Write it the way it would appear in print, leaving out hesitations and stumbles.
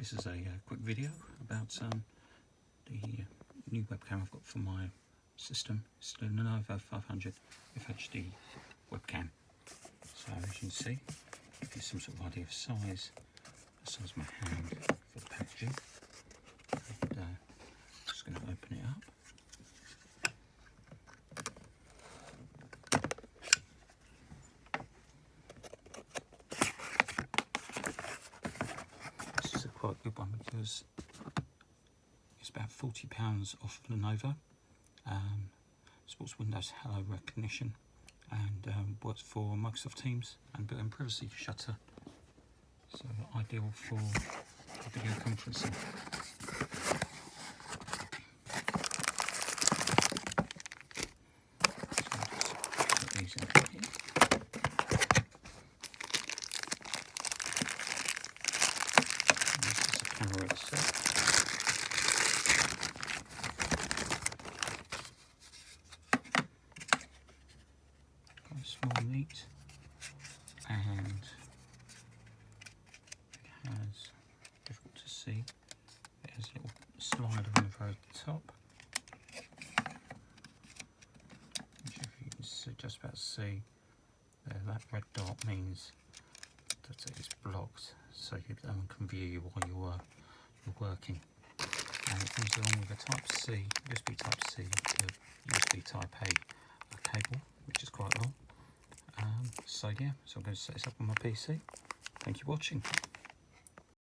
This is a quick video about the new webcam I've got for my system. It's the Lenovo 500 FHD Webcam. So as you can see, it gives some sort of idea of size. The size of my hand for the packaging. And, just going to open it up. Quite a good one because it's about £40 off Lenovo. Supports Windows Hello recognition and works for Microsoft Teams and built-in privacy shutter. So ideal for video conferencing. So put these in here. Camera itself. Quite small and neat, and it has, difficult to see, there's a little slider on the very top, which if you can see, just about see there, that red dot means that it is blocked, so no one can view you while you're working. And it comes along with a Type C, USB Type C to USB Type A cable, which is quite long. So yeah, so I'm going to set this up on my PC. Thank you for watching.